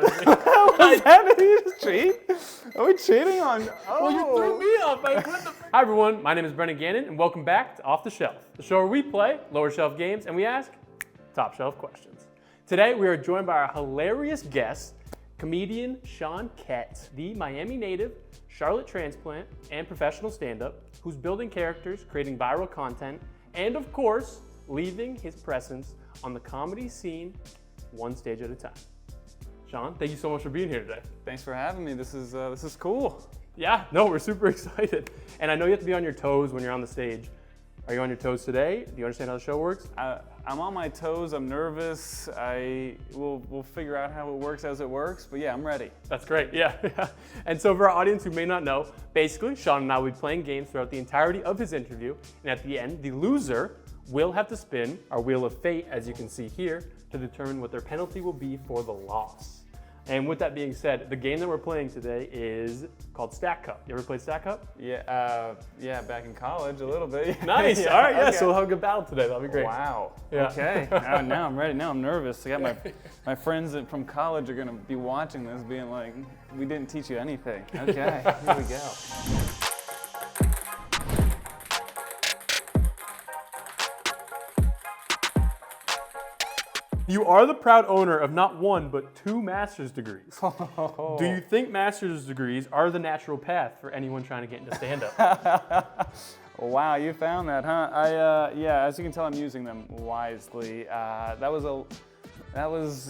honestly. Was that a cheat? Are we cheating on? Oh. Well, you threw me off by putting the... Hi everyone, my name is Brennan Gannon, and welcome back to Off the Shelf, the show where we play LowerShelf Games and we ask top shelf questions. Today we are joined by our hilarious guest, comedian Sean Kett, the Miami native, Charlotte transplant, and professional stand-up, who's building characters, creating viral content, and of course, leaving his presence on the comedy scene one stage at a time. Sean, thank you so much for being here today. Thanks for having me. This is cool. Yeah, no, we're super excited. And I know you have to be on your toes when you're on the stage. Are you on your toes today? Do you understand how the show works? I'm on my toes. I'm nervous. We'll figure out how it works as it works. But yeah, I'm ready. That's great, yeah. And so for our audience who may not know, basically, Sean and I will be playing games throughout the entirety of his interview. And at the end, the loser will have to spin our Wheel of Fate, as you can see here, to determine what their penalty will be for the loss. And with that being said, the game that we're playing today is called Stack Cup. You ever played Stack Cup? Yeah, back in college a little bit. Nice, Yeah, all right, yeah, okay. so we'll have a good battle today, that'll be great. Wow, Yeah. okay. Now I'm ready, now I'm nervous. I got my friends from college are gonna be watching this being like, we didn't teach you anything. Okay, here we go. You are the proud owner of not one, but 2 master's degrees. Do you think master's degrees are the natural path for anyone trying to get into stand-up? Wow, you found that, huh? Yeah, as you can tell, I'm using them wisely. That was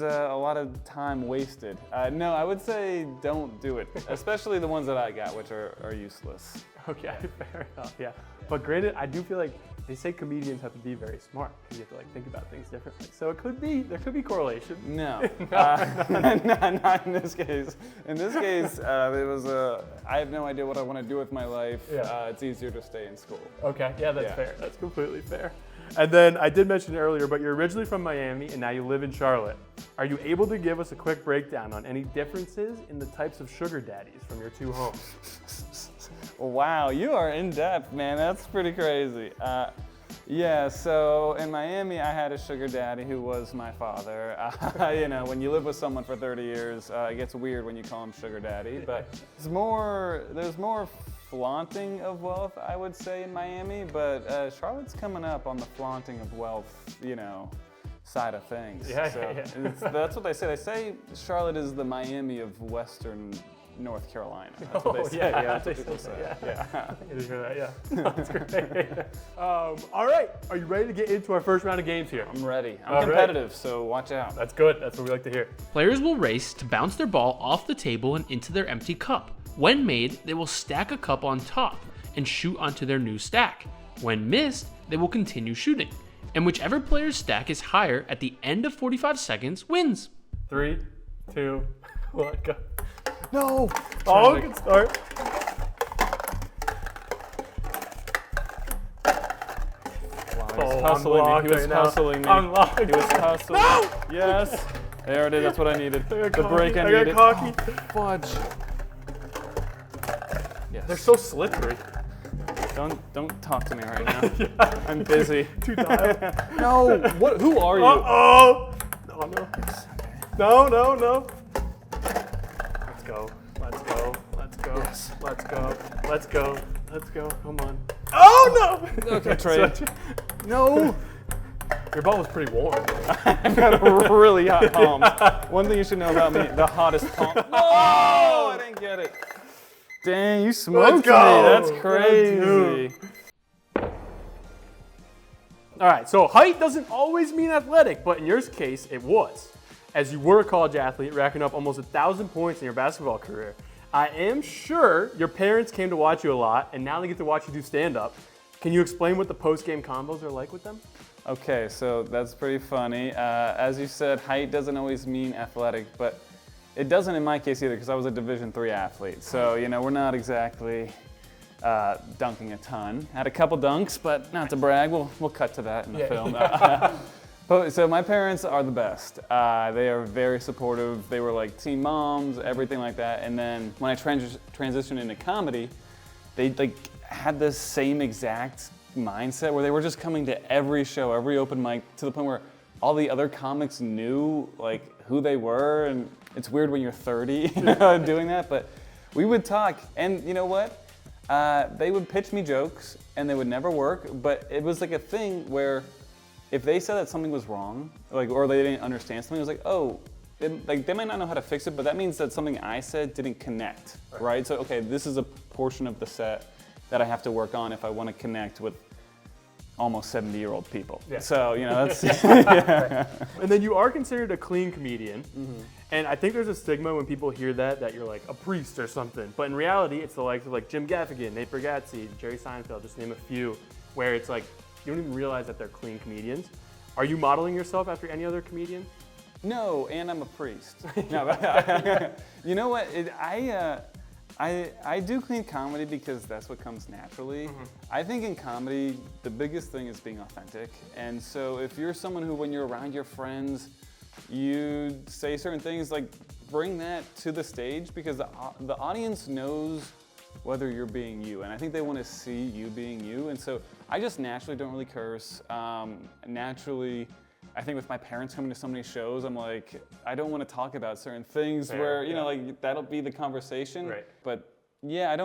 a lot of time wasted. No, I would say don't do it, especially the ones that I got, which are useless. Okay, fair enough, yeah. But granted, I do feel like they say comedians have to be very smart because you have to think about things differently. So there could be correlation. No, not in this case. In this case, I have no idea what I want to do with my life. Yeah. It's easier to stay in school. Okay, yeah, that's Yeah. fair. That's completely fair. And then I did mention earlier, but you're originally from Miami and now you live in Charlotte. Are you able to give us a quick breakdown on any differences in the types of sugar daddies from your 2 homes? Wow, you are in depth, man. That's pretty crazy. Yeah, so in Miami, I had a sugar daddy who was my father. You know, when you live with someone for 30 years, it gets weird when you call him sugar daddy. But there's more flaunting of wealth, I would say, in Miami. But Charlotte's coming up on the flaunting of wealth, you know, side of things. Yeah, so yeah. That's what they say. They say Charlotte is the Miami of Western North Carolina. That's what they say. Yeah, That's they what people still say. say, Yeah. I did hear that, yeah. That's great. All right, are you ready to get into our first round of games here? I'm ready. I'm All right. competitive, so watch out. That's good, that's what we like to hear. Players will race to bounce their ball off the table and into their empty cup. When made, they will stack a cup on top and shoot onto their new stack. When missed, they will continue shooting. And whichever player's stack is higher at the end of 45 seconds wins. 3, 2, 1, go. No! Oh, good start. He was hustling me. He was hustling me. I'm locked. He was hustling. No! Yes. There it is. That's what I needed. I got The break I cocky. needed. got cocky. Fudge. Yes. They're so slippery. Don't talk to me right now. I'm busy. Too tired. No. What? Who are you? Uh-oh! Oh, no. Yes, okay. No. Let's go. Let's go. Let's go. Yes. Let's go. Let's go. Let's go. Come on. Oh, no! Okay, Trey. No. Your ball was pretty warm. I've got a really hot palm. One thing you should know about me, the hottest palm. No! I didn't get it. Dang, you smoked me. go. That's crazy. All right, so height doesn't always mean athletic, but in your case, it was. As you were a college athlete, racking up almost 1,000 points in your basketball career. I am sure your parents came to watch you a lot, and now they get to watch you do stand-up. Can you explain what the post-game combos are like with them? Okay, so that's pretty funny. As you said, height doesn't always mean athletic, but it doesn't in my case either because I was a Division III athlete. So, you know, we're not exactly dunking a ton. Had a couple dunks, but not to brag. We'll cut to that in the film. So my parents are the best. They are very supportive. They were like teen moms, everything like that. And then when I transitioned into comedy, they like had this same exact mindset where they were just coming to every show, every open mic, to the point where all the other comics knew like who they were, and it's weird when you're 30 doing that, but we would talk, and you know what? They would pitch me jokes, and they would never work, but it was like a thing where if they said that something was wrong, like, or they didn't understand something, it was like, oh, like they might not know how to fix it, but that means that something I said didn't connect, right? So, okay, this is a portion of the set that I have to work on if I want to connect with almost 70-year-old people. Yeah. So, you know, that's... And then you are considered a clean comedian. And I think there's a stigma when people hear that you're like a priest or something. But in reality, it's the likes of like Jim Gaffigan, Nate Bargatze, Jerry Seinfeld, just to name a few, where it's like, you don't even realize that they're clean comedians. Are you modeling yourself after any other comedian? No, and I'm a priest. No, but you know what? I do clean comedy because that's what comes naturally. I think in comedy, the biggest thing is being authentic. And so if you're someone who, when you're around your friends, you say certain things, like bring that to the stage, because the audience knows whether you're being you. And I think they want to see you being you. And so I just naturally don't really curse. Naturally, I think with my parents coming to so many shows, I'm like, I don't want to talk about certain things where, you know, like that'll be the conversation. Right. But yeah, I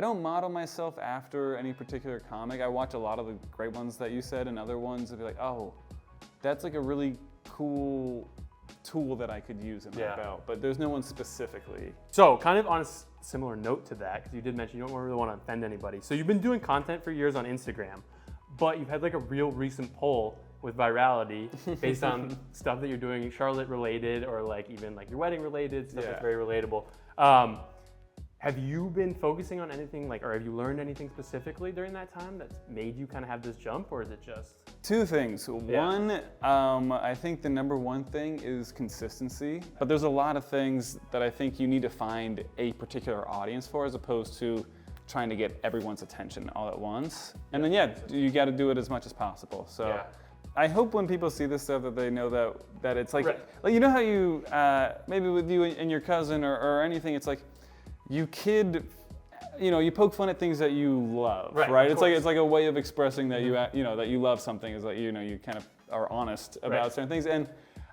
don't model myself after any particular comic. I watch a lot of the great ones that you said, and other ones I'd be like, oh, that's like a really cool tool that I could use in my belt. But there's no one specifically. So kind of on a similar note to that, because you did mention you don't really want to offend anybody. So you've been doing content for years on Instagram, but you've had like a real recent poll with virality based on stuff that you're doing Charlotte related, or like even like your wedding related, stuff that's very relatable. Have you been focusing on anything like, or have you learned anything specifically during that time that's made you kind of have this jump, or is it just? Two things. One, I think the number one thing is consistency, but there's a lot of things that I think you need to find a particular audience for, as opposed to trying to get everyone's attention all at once. And then you got to do it as much as possible. So I hope when people see this stuff that they know that it's like, like, you know how you, maybe with you and your cousin or anything, it's like, you poke fun at things that you love, right? It's like a way of expressing that that you love something, is that you kind of are honest about certain things. And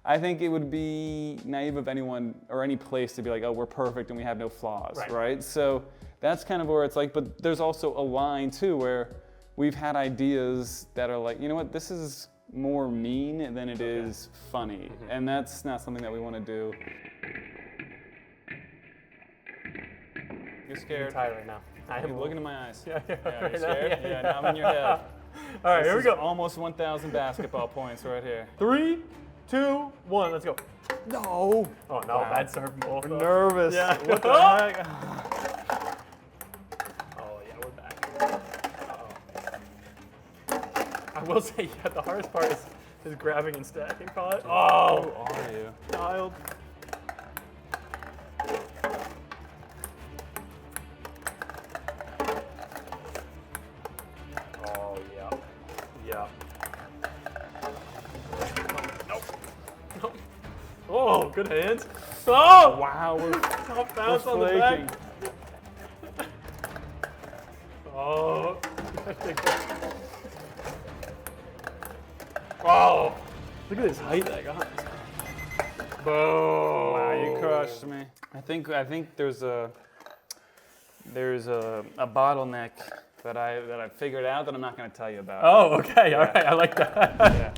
I think it would be naive of anyone or any place to be like, oh, we're perfect and we have no flaws, right? So that's kind of where it's like, but there's also a line too where we've had ideas that are like, you know what, this is more mean than it is funny, and that's not something that we want to do. You're scared. I'm tired right now. I am. Look into my eyes. Yeah, you're scared? Yeah, now I'm in your head. All right, here we go. Almost 1,000 basketball points right here. 3, 2, 1, let's go. No. Oh no, bad serve ball. I'm nervous. Yeah. What the heck? Oh yeah, we're back. I will say, the hardest part is grabbing and stacking. Call it. Oh, Who are you? Child. Oh yeah, yeah. Nope. Oh, good hands. Oh! Wow, we're Tough bounce on the flaking. back. Oh. Oh. Look at this height that I got. Boom. Wow, you crushed me. I think there's a bottleneck that I figured out that I'm not going to tell you about. Oh, okay. All right. I like that. Yeah.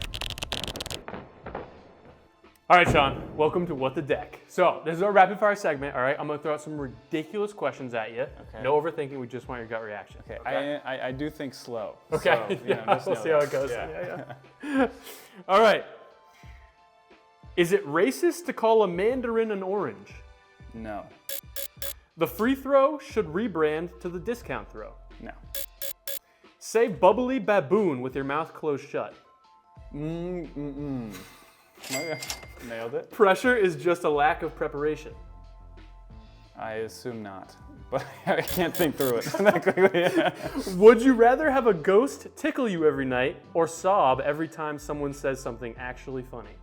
All right, Sean, welcome to What the Deck. So this is our rapid fire segment, all right? I'm gonna throw out some ridiculous questions at you. Okay. No overthinking, we just want your gut reaction. Okay. I do think slow. Okay, So, just we'll know see how that. it goes. Yeah. Yeah. All right. Is it racist to call a mandarin an orange? No. The free throw should rebrand to the discount throw. No. Say bubbly baboon with your mouth closed shut. Nailed it. Pressure is just a lack of preparation. I assume not, but I can't think through it that quickly. Would you rather have a ghost tickle you every night or sob every time someone says something actually funny?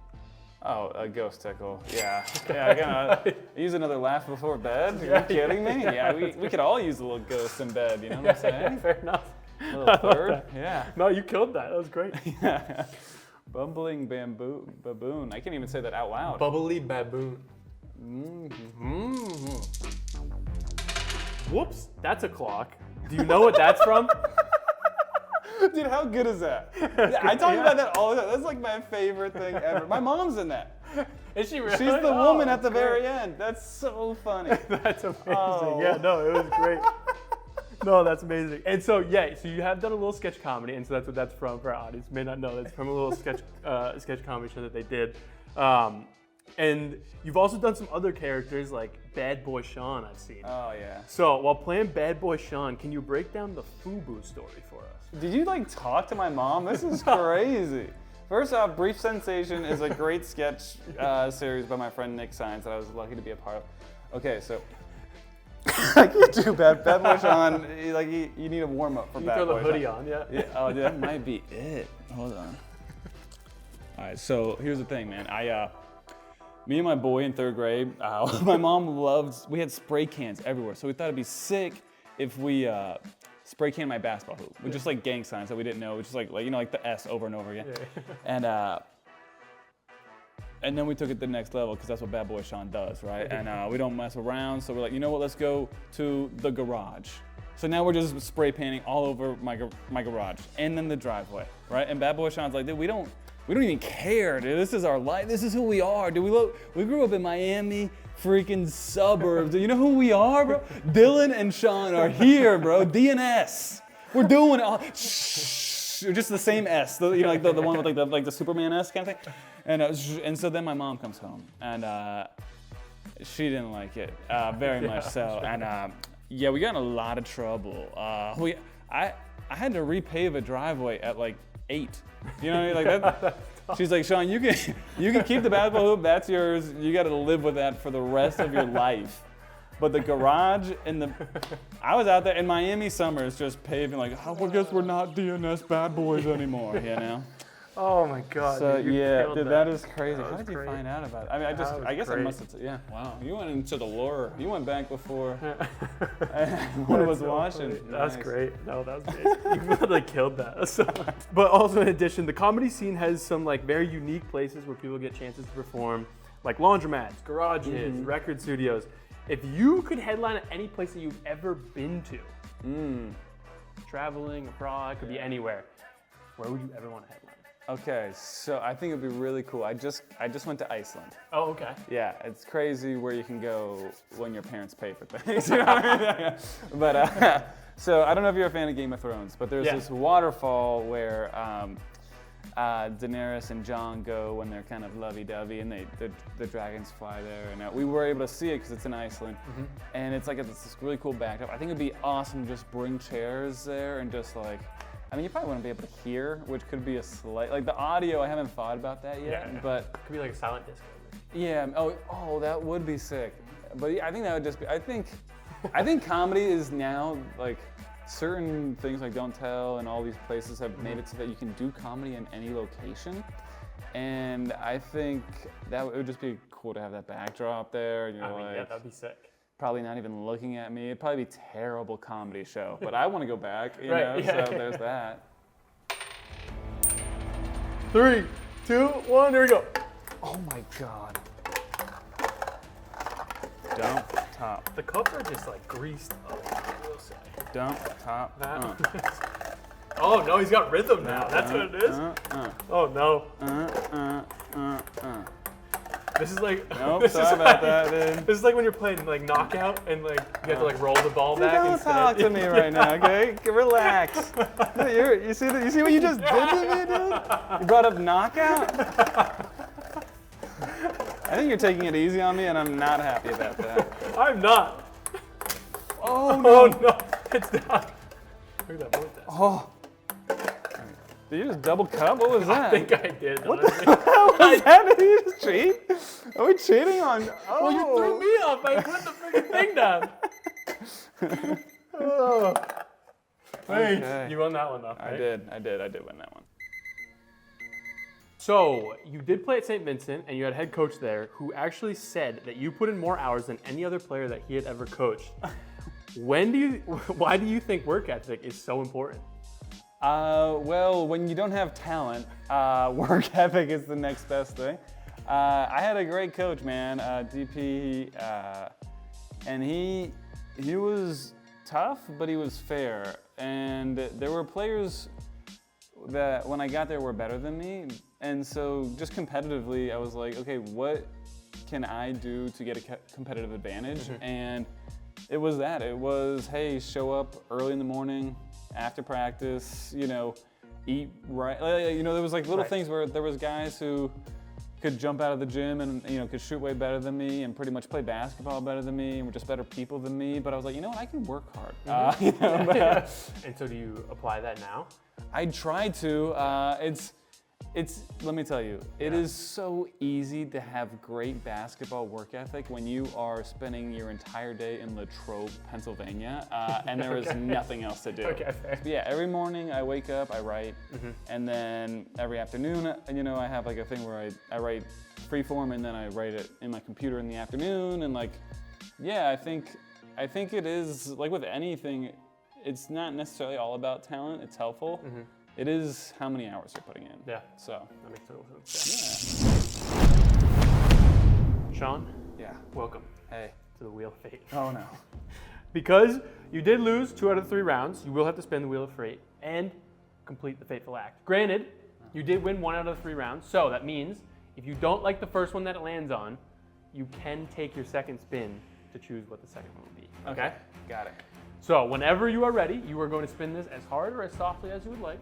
Oh, a ghost tickle. Yeah. Yeah. I use another laugh before bed. Are you kidding me? Yeah. We could all use a little ghost in bed. You know what I'm saying? Fair enough. A little third. Yeah. No, you killed that. That was great. Bumbling baboon. I can't even say that out loud. Bubbly baboon. Whoops, that's a clock. Do you know what that's from? Dude, how good is that? Yeah, I talk about that all the time. That's like my favorite thing ever. My mom's in that. Is she really? She's the woman at the very end. That's so funny. That's amazing. Oh. Yeah, no, it was great. No, that's amazing. And so, yeah, so you have done a little sketch comedy, and so that's what that's from for our audience. May not know that's from a little sketch comedy show that they did. And you've also done some other characters like Bad Boy Sean, I've seen. Oh, yeah. So while playing Bad Boy Sean, can you break down the FUBU story for us? Did you like talk to my mom? This is crazy. First off, Brief Sensation is a great sketch series by my friend Nick Science that I was lucky to be a part of. Okay, so I can't do Bad Boy Sean. You need a warm up for You Bad throw Boy the hoodie Sean. on, yeah. Yeah. Oh, that might be it. Hold on. All right. So here's the thing, man. Me and my boy in 3rd grade, my mom we had spray cans everywhere. So we thought it'd be sick if we spray can my basketball hoop with just like gang signs that we didn't know, which is like the S over and over again. Yeah. And then we took it to the next level because that's what Bad Boy Sean does, right? And we don't mess around. So we're like, you know what, let's go to the garage. So now we're just spray painting all over my garage and then the driveway, right? And Bad Boy Sean's like, dude, we don't even care, dude. This is our life. This is who we are, dude. We grew up in Miami freaking suburbs. Do you know who we are, bro? Dylan and Sean are here, bro. DNS. We're doing it all. Shh. Just the same S, the one with like the Superman S kind of thing. And so then my mom comes home and she didn't like it very much so. And yeah, we got in a lot of trouble. I had to repave a driveway at like 8. You know what I mean? Like that. She's like, Sean, you can keep the basketball hoop. That's yours. You got to live with that for the rest of your life. But the garage I was out there in Miami summers just paving like, I guess we're not DNS bad boys anymore, you know? Oh my God. So dude, yeah, dude, that is crazy. How did you great. find out about it? I mean, I guess great. I must have, yeah, wow. You went into the lore. You went back before one was watching. Funny. That's great. No, that was great. You really killed that. So, but also in addition, the comedy scene has some like very unique places where people get chances to perform, like laundromats, garages, record studios. If you could headline at any place that you've ever been to, traveling, abroad, could be anywhere, where would you ever want to headline? Okay, so I think it'd be really cool. I just went to Iceland. Oh, okay. Yeah, it's crazy where you can go when your parents pay for things. You know what I mean? But so I don't know if you're a fan of Game of Thrones, but there's this waterfall where Daenerys and Jon go when they're kind of lovey-dovey, and the dragons fly there. And we were able to see it because it's in Iceland, and it's like it's this really cool backdrop. I think it'd be awesome to just bring chairs there and just like. I mean, you probably wouldn't be able to hear, which could be a slight, like the audio, I haven't thought about that yet, but. Could be like a silent disco. Yeah, oh, that would be sick. But yeah, I think that would just be, I think comedy is now, like, certain things like Don't Tell and all these places have made it so that you can do comedy in any location. And I think that it would just be cool to have that backdrop there. And you're Yeah, that'd be sick. Probably not even looking at me. It'd probably be a terrible comedy show, but I want to go back, you know, so there's that. 3, 2, 1, here we go. Oh my God. Dump, top. The cups are just like greased up, I will say. Dump, top, Oh no, he's got rhythm now. That's what it is. Oh no. This is like. Nope, sorry about that, dude. This is like when you're playing like knockout and like you have to like roll the ball back. Don't talk to me right now, okay? Relax. You see what you just did to me, dude? You brought up knockout. I think you're taking it easy on me, and I'm not happy about that. I'm not. Oh no! Oh no! It's not. Look at that. What was that? Oh. Did you just double cup? What was that? I think I did. What the hell was that? Did you just cheat? Are we cheating on? Oh. Well, you threw me off by putting the freaking thing down. Oh. Thanks. Okay. You won that one though. I Right? did win that one. So you did play at St. Vincent, and you had a head coach there who actually said that you put in more hours than any other player that he had ever coached. Why do you think work ethic is so important? Well, when you don't have talent, work ethic is the next best thing. I had a great coach, man, DP, and he was tough, but he was fair. And there were players that when I got there were better than me. And so just competitively, I was like, okay, what can I do to get a competitive advantage? And it was that. It was, hey, show up early in the morning, after practice, you know, eat right. You know, there was like little things where there was guys who could jump out of the gym and, you know, could shoot way better than me and pretty much play basketball better than me and were just better people than me. But I was like, you know what, I can work hard. You know, And so do you apply that now? I try to. Let me tell you, it is so easy to have great basketball work ethic when you are spending your entire day in Latrobe, Pennsylvania, and there is nothing else to do. Okay, fair. Yeah, every morning I wake up, I write, and then every afternoon, you know, I have like a thing where I write freeform and then I write it in my computer in the afternoon, and like, yeah, I think it is, like with anything, it's not necessarily all about talent, it's helpful. It is how many hours you're putting in. Yeah. So. That makes total sense. Yeah. Sean, Yeah. welcome Hey. to the Wheel of Fate. Oh no. Because you did lose 2 out of 3 rounds, you will have to spin the Wheel of Fate and complete the fateful act. Granted, you did win 1 out of the 3 rounds, so that means if you don't like the first one that it lands on, you can take your second spin to choose what the second one will be. Okay? Got it. So whenever you are ready, you are going to spin this as hard or as softly as you would like.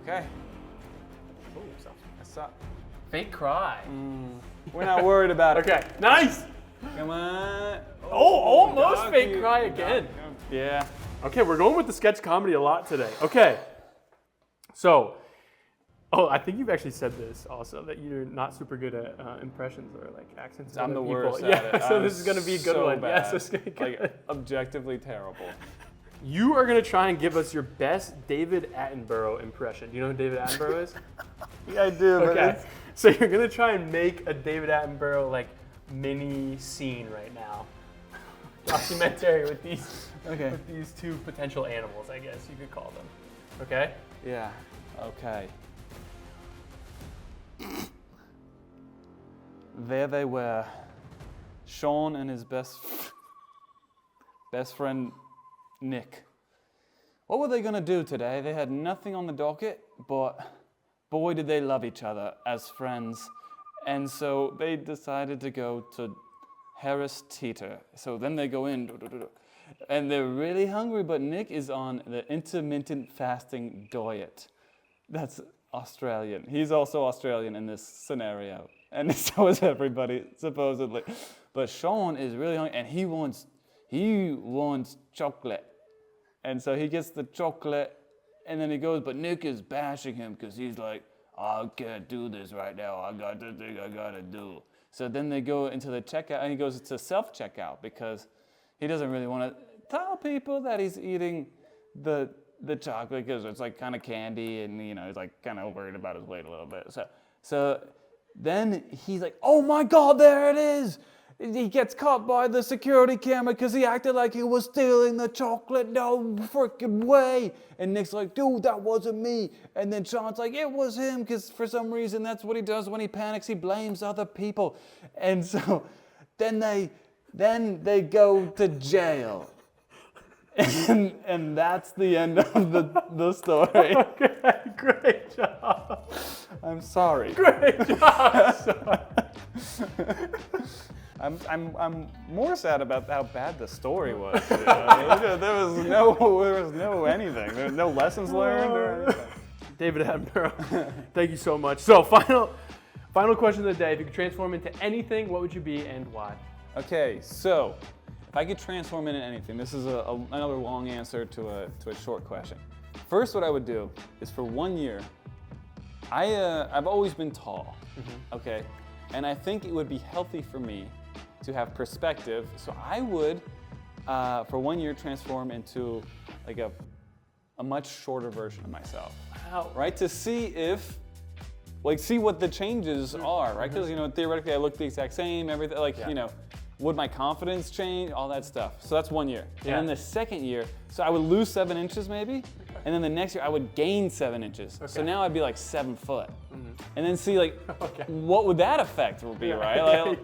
Okay. Oh, soft. That's up. Fake cry. We're not worried about it. Okay, nice! Come on. Oh, almost Dog fake you. cry again. Yeah. Okay, we're going with the sketch comedy a lot today. Okay, so, I think you've actually said this also, that you're not super good at impressions or like accents. of I'm other the people. worst at Yeah, it. so I'm this is going to be a good so one. bad. Yes, it's going to be good. Like, objectively terrible. You are going to try and give us your best David Attenborough impression. Do you know who David Attenborough is? Yeah, I do. Okay, so you're going to try and make a David Attenborough like mini scene right now. Documentary with these with these 2 potential animals, I guess you could call them. Okay? Yeah. Okay. There they were, Sean and his best friend Nick. What were they gonna do today? They had nothing on the docket, but boy did they love each other as friends. And so they decided to go to Harris Teeter. So then they go in, and they're really hungry, but Nick is on the intermittent fasting diet. That's Australian. He's also Australian in this scenario. And so is everybody, supposedly. But Sean is really hungry, and he wants chocolate. And so he gets the chocolate, and then he goes, but Nick is bashing him because he's like, I can't do this right now. I got the thing I gotta do. So then they go into the checkout, and he goes to self-checkout because he doesn't really want to tell people that he's eating the chocolate because it's like kind of candy, and you know he's like kind of worried about his weight a little bit. So then he's like, oh my God, there it is. He gets caught by the security camera because he acted like he was stealing the chocolate. No freaking way. And Nick's like, dude, that wasn't me. And then Sean's like, it was him, because for some reason that's what he does when he panics. He blames other people. And so then they go to jail. And that's the end of the story. Okay, great job. I'm sorry. Great job. I'm more sad about how bad the story was. You know? there was no anything. There was no lessons learned or anything. David Attenborough, thank you so much. So final question of the day. If you could transform into anything, what would you be and why? Okay, so if I could transform into anything, this is another long answer to a short question. First, what I would do is for 1 year, I've always been tall, okay? And I think it would be healthy for me to have perspective. So I would, for 1 year, transform into like a much shorter version of myself. Wow. Right? To see if, see what the changes are, right? Because, theoretically I look the exact same, everything, would my confidence change? All that stuff. So that's 1 year. Yeah. And then the second year, so I would lose 7 inches maybe, And then the next year I would gain 7 inches. So now I'd be like 7 foot. And then see like, what would that effect be, right?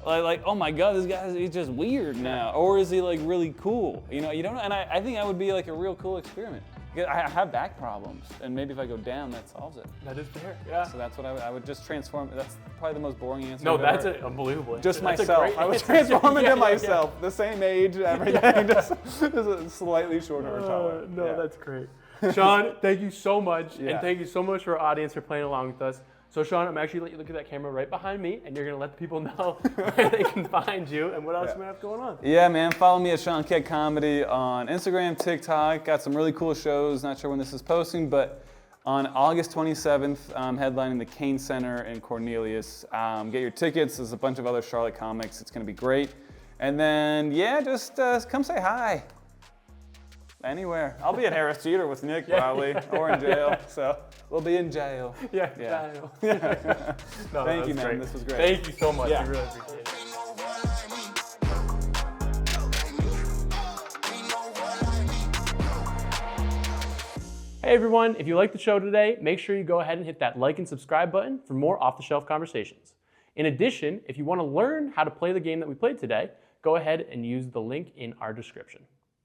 Like, oh my God, this guy, he's just weird now. Or is he like really cool? You know, you don't know. And I think that would be like a real cool experiment. I have back problems, and maybe if I go down, that solves it. That is fair. Yeah. So that's what I would just transform. That's probably the most boring answer. No, that's it. Unbelievable. Just That's myself. I would transform into myself. The same age, everything, just a slightly shorter or taller. No, that's great. Sean, thank you so much, and thank you so much for our audience for playing along with us. So Sean, I'm actually going to let you look at that camera right behind me, and you're going to let the people know where they can find you and what else you might have going on. Yeah, man. Follow me at Sean Kett Comedy on Instagram, TikTok. Got some really cool shows. Not sure when this is posting, but on August 27th, I'm headlining the Kane Center in Cornelius. Get your tickets. There's a bunch of other Charlotte comics. It's going to be great. And then, yeah, just come say hi. Anywhere. I'll be at Harris Teeter with Nick probably, or in jail. So we'll be in jail. Jail. No, Thank you, man. Great. This was great. Thank you so much. I really appreciate it. Hey everyone, if you liked the show today, make sure you go ahead and hit that like and subscribe button for more off-the-shelf conversations. In addition, if you want to learn how to play the game that we played today, go ahead and use the link in our description.